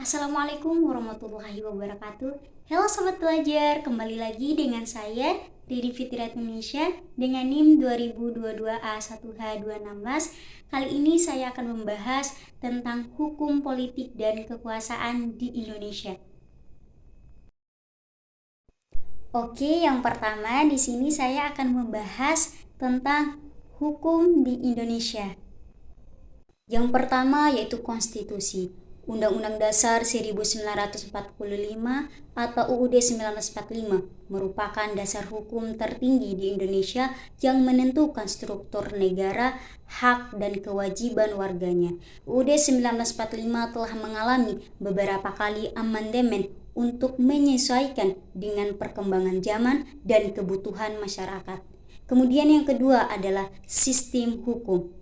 Assalamualaikum warahmatullahi wabarakatuh. Halo Sobat Pelajar, kembali lagi dengan saya Riri Fitri Indonesia dengan NIM 2022A1H216. Kali ini saya akan membahas tentang hukum politik dan kekuasaan di Indonesia. Oke, yang pertama di sini saya akan membahas tentang hukum di Indonesia. Yang pertama yaitu konstitusi. Undang-Undang Dasar 1945 atau UUD 1945 merupakan dasar hukum tertinggi di Indonesia yang menentukan struktur negara, hak dan kewajiban warganya. UUD 1945 telah mengalami beberapa kali amandemen untuk menyesuaikan dengan perkembangan zaman dan kebutuhan masyarakat. Kemudian yang kedua adalah sistem hukum.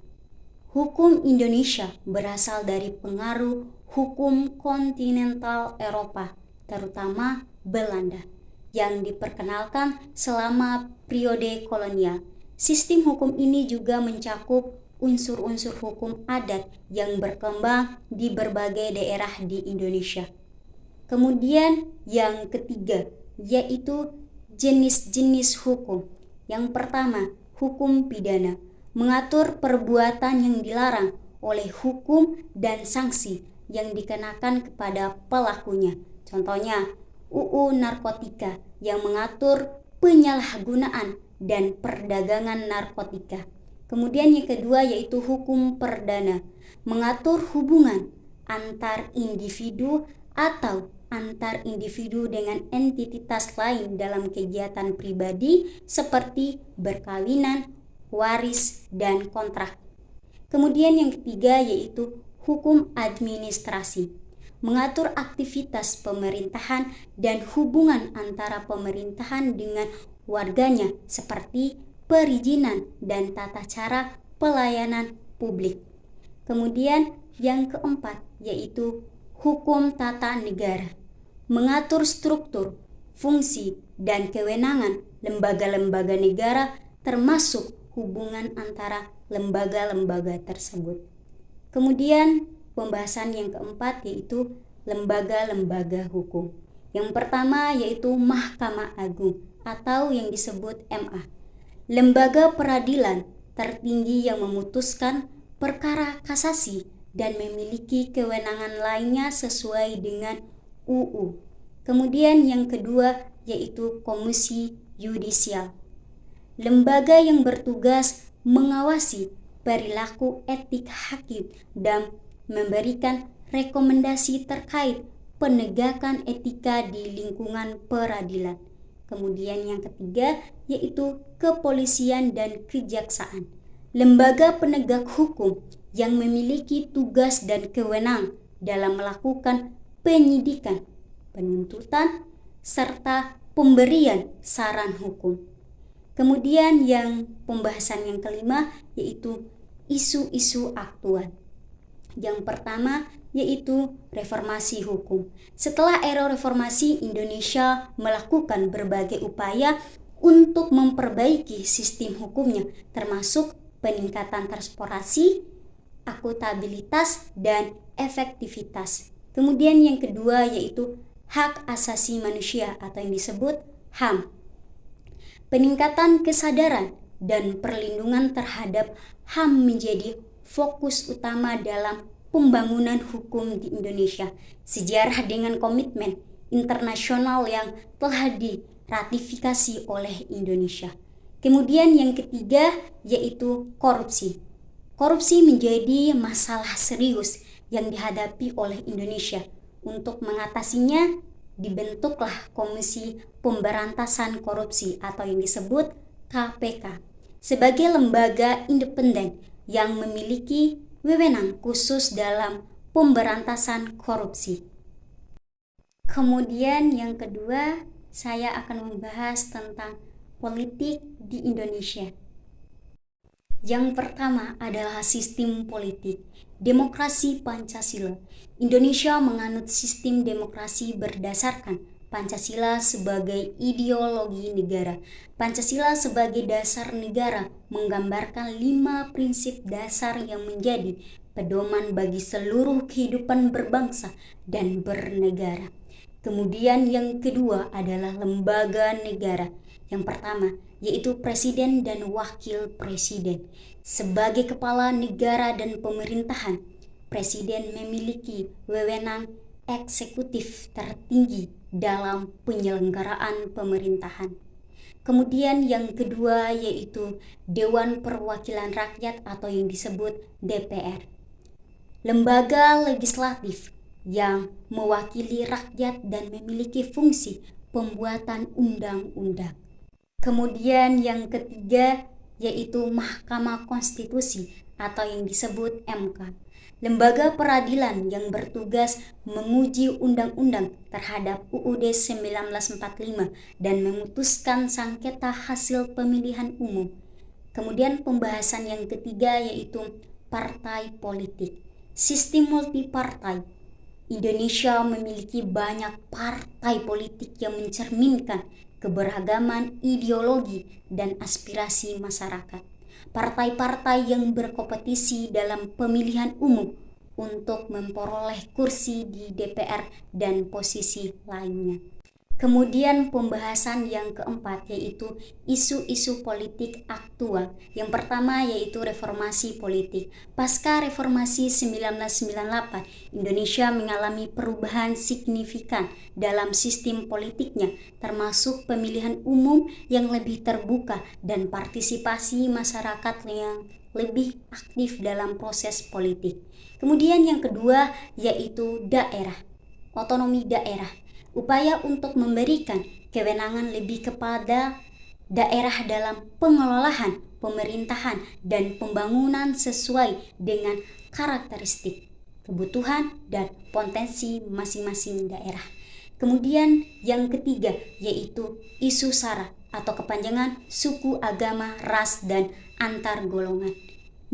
Hukum Indonesia berasal dari pengaruh hukum kontinental Eropa, terutama Belanda, yang diperkenalkan selama periode kolonial. Sistem hukum ini juga mencakup unsur-unsur hukum adat yang berkembang di berbagai daerah di Indonesia. Kemudian yang ketiga yaitu jenis-jenis hukum. Yang pertama, hukum pidana mengatur perbuatan yang dilarang oleh hukum dan sanksi yang dikenakan kepada pelakunya. Contohnya, UU Narkotika yang mengatur penyalahgunaan dan perdagangan narkotika. Kemudian yang kedua yaitu hukum perdana, mengatur hubungan antar individu atau antar individu dengan entitas lain dalam kegiatan pribadi seperti berkawinan, waris, dan kontrak. Kemudian yang ketiga yaitu hukum administrasi, mengatur aktivitas pemerintahan dan hubungan antara pemerintahan dengan warganya seperti perizinan dan tata cara pelayanan publik. Kemudian yang keempat yaitu hukum tata negara, mengatur struktur, fungsi, dan kewenangan lembaga-lembaga negara termasuk hubungan antara lembaga-lembaga tersebut. Kemudian pembahasan yang keempat yaitu lembaga-lembaga hukum. Yang pertama yaitu Mahkamah Agung atau yang disebut MA, lembaga peradilan tertinggi yang memutuskan perkara kasasi dan memiliki kewenangan lainnya sesuai dengan UU. Kemudian yang kedua yaitu Komisi Yudisial, lembaga yang bertugas mengawasi perilaku etik hakim dan memberikan rekomendasi terkait penegakan etika di lingkungan peradilan. Kemudian yang ketiga yaitu Kepolisian dan Kejaksaan, lembaga penegak hukum yang memiliki tugas dan kewenang dalam melakukan penyidikan, penuntutan, serta pemberian saran hukum. Kemudian yang pembahasan yang kelima yaitu isu-isu aktual. Yang pertama yaitu reformasi hukum. Setelah era reformasi, Indonesia melakukan berbagai upaya untuk memperbaiki sistem hukumnya, termasuk peningkatan transparansi, akuntabilitas, dan efektivitas. Kemudian yang kedua yaitu hak asasi manusia atau yang disebut HAM. Peningkatan kesadaran dan perlindungan terhadap HAM menjadi fokus utama dalam pembangunan hukum di Indonesia, sejarah dengan komitmen internasional yang telah diratifikasi oleh Indonesia. Kemudian yang ketiga yaitu korupsi. Korupsi menjadi masalah serius yang dihadapi oleh Indonesia. Untuk mengatasinya dibentuklah Komisi Pemberantasan Korupsi atau yang disebut KPK sebagai lembaga independen yang memiliki wewenang khusus dalam pemberantasan korupsi. Kemudian yang kedua, saya akan membahas tentang politik di Indonesia. Yang pertama adalah sistem politik, demokrasi Pancasila. Indonesia menganut sistem demokrasi berdasarkan Pancasila sebagai ideologi negara. Pancasila sebagai dasar negara menggambarkan 5 prinsip dasar yang menjadi pedoman bagi seluruh kehidupan berbangsa dan bernegara. Kemudian yang kedua adalah lembaga negara. Yang pertama yaitu presiden dan wakil presiden. Sebagai kepala negara dan pemerintahan, presiden memiliki wewenang eksekutif tertinggi dalam penyelenggaraan pemerintahan. Kemudian yang kedua yaitu Dewan Perwakilan Rakyat atau yang disebut DPR. Lembaga legislatif yang mewakili rakyat dan memiliki fungsi pembuatan undang-undang. Kemudian yang ketiga yaitu Mahkamah Konstitusi atau yang disebut MK. Lembaga peradilan yang bertugas menguji undang-undang terhadap UUD 1945 dan memutuskan sengketa hasil pemilihan umum. Kemudian pembahasan yang ketiga yaitu partai politik. Sistem multipartai. Indonesia memiliki banyak partai politik yang mencerminkan keberagaman ideologi dan aspirasi masyarakat. Partai-partai yang berkompetisi dalam pemilihan umum untuk memperoleh kursi di DPR dan posisi lainnya. Kemudian pembahasan yang keempat yaitu isu-isu politik aktual. Yang pertama yaitu reformasi politik. Pasca reformasi 1998, Indonesia mengalami perubahan signifikan dalam sistem politiknya, termasuk pemilihan umum yang lebih terbuka dan partisipasi masyarakat yang lebih aktif dalam proses politik. Kemudian yang kedua yaitu daerah, otonomi daerah. Upaya untuk memberikan kewenangan lebih kepada daerah dalam pengelolaan, pemerintahan, dan pembangunan sesuai dengan karakteristik, kebutuhan, dan potensi masing-masing daerah. Kemudian yang ketiga yaitu isu SARA atau kepanjangan suku, agama, ras, dan antar golongan.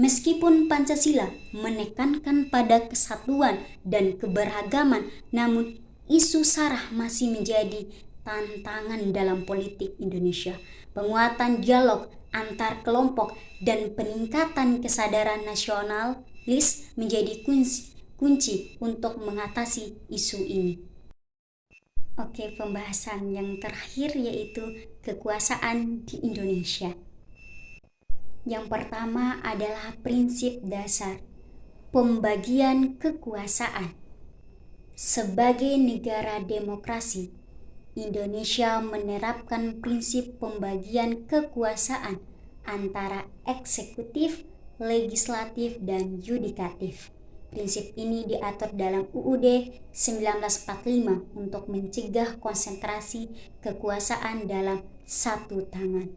Meskipun Pancasila menekankan pada kesatuan dan keberagaman, namun isu SARA masih menjadi tantangan dalam politik Indonesia. Penguatan dialog antar kelompok dan peningkatan kesadaran nasionalis menjadi kunci untuk mengatasi isu ini. Oke, pembahasan yang terakhir yaitu kekuasaan di Indonesia. Yang pertama adalah prinsip dasar pembagian kekuasaan. Sebagai negara demokrasi, Indonesia menerapkan prinsip pembagian kekuasaan antara eksekutif, legislatif, dan yudikatif. Prinsip ini diatur dalam UUD 1945 untuk mencegah konsentrasi kekuasaan dalam satu tangan.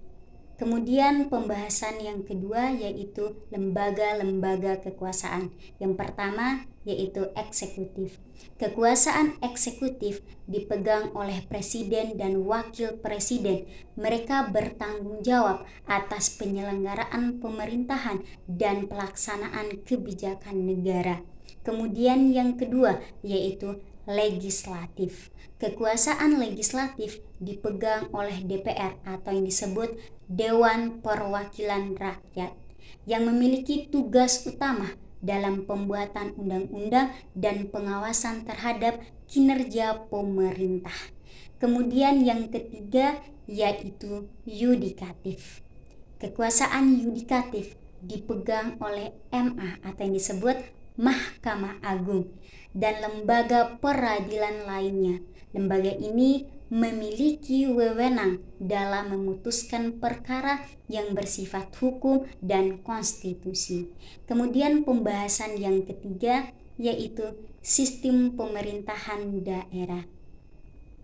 Kemudian pembahasan yang kedua yaitu lembaga-lembaga kekuasaan. Yang pertama yaitu eksekutif. Kekuasaan eksekutif dipegang oleh presiden dan wakil presiden. Mereka bertanggung jawab atas penyelenggaraan pemerintahan dan pelaksanaan kebijakan negara. Kemudian yang kedua yaitu legislatif. Kekuasaan legislatif dipegang oleh DPR atau yang disebut Dewan Perwakilan Rakyat yang memiliki tugas utama dalam pembuatan undang-undang dan pengawasan terhadap kinerja pemerintah. Kemudian yang ketiga yaitu yudikatif. Kekuasaan yudikatif dipegang oleh MA atau yang disebut Mahkamah Agung dan lembaga peradilan lainnya. Lembaga ini memiliki wewenang dalam memutuskan perkara yang bersifat hukum dan konstitusi. Kemudian pembahasan yang ketiga yaitu sistem pemerintahan daerah.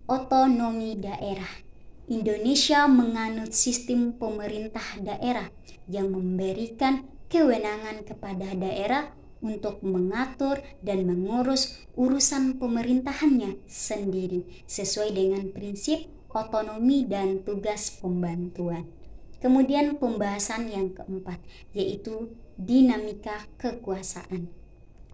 Otonomi daerah. Indonesia menganut sistem pemerintah daerah yang memberikan kewenangan kepada daerah untuk mengatur dan mengurus urusan pemerintahannya sendiri sesuai dengan prinsip otonomi dan tugas pembantuan. Kemudian pembahasan yang keempat yaitu dinamika kekuasaan.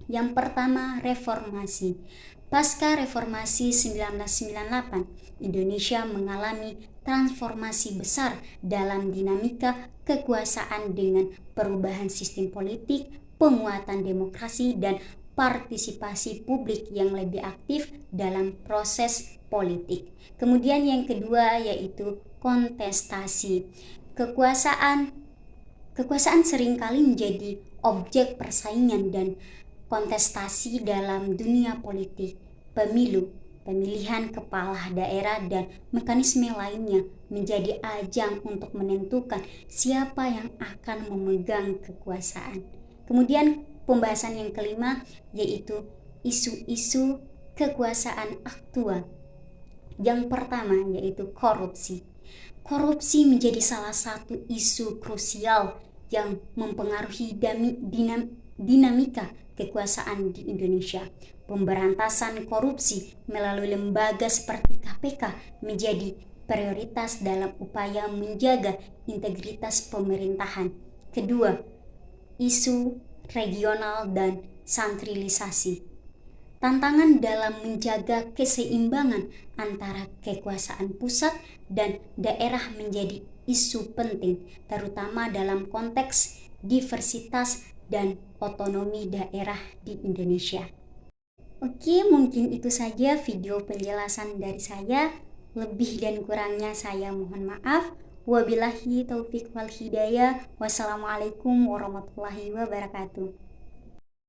Yang pertama reformasi. Pasca reformasi 1998, Indonesia mengalami transformasi besar dalam dinamika kekuasaan dengan perubahan sistem politik, penguatan demokrasi dan partisipasi publik yang lebih aktif dalam proses politik. Kemudian yang kedua yaitu kontestasi. Kekuasaan seringkali menjadi objek persaingan dan kontestasi dalam dunia politik, pemilu, pemilihan kepala daerah dan mekanisme lainnya menjadi ajang untuk menentukan siapa yang akan memegang kekuasaan. Kemudian pembahasan yang kelima yaitu isu-isu kekuasaan aktual. Yang pertama yaitu korupsi. Korupsi menjadi salah satu isu krusial yang mempengaruhi dinamika kekuasaan di Indonesia. Pemberantasan korupsi melalui lembaga seperti KPK menjadi prioritas dalam upaya menjaga integritas pemerintahan. Kedua, isu regional dan sentralisasi. Tantangan dalam menjaga keseimbangan antara kekuasaan pusat dan daerah menjadi isu penting, terutama dalam konteks diversitas dan otonomi daerah di Indonesia. Oke, mungkin itu saja video penjelasan dari saya. Lebih dan kurangnya saya mohon maaf. Wabillahi taufik wal hidayah. Wassalamualaikum warahmatullahi wabarakatuh.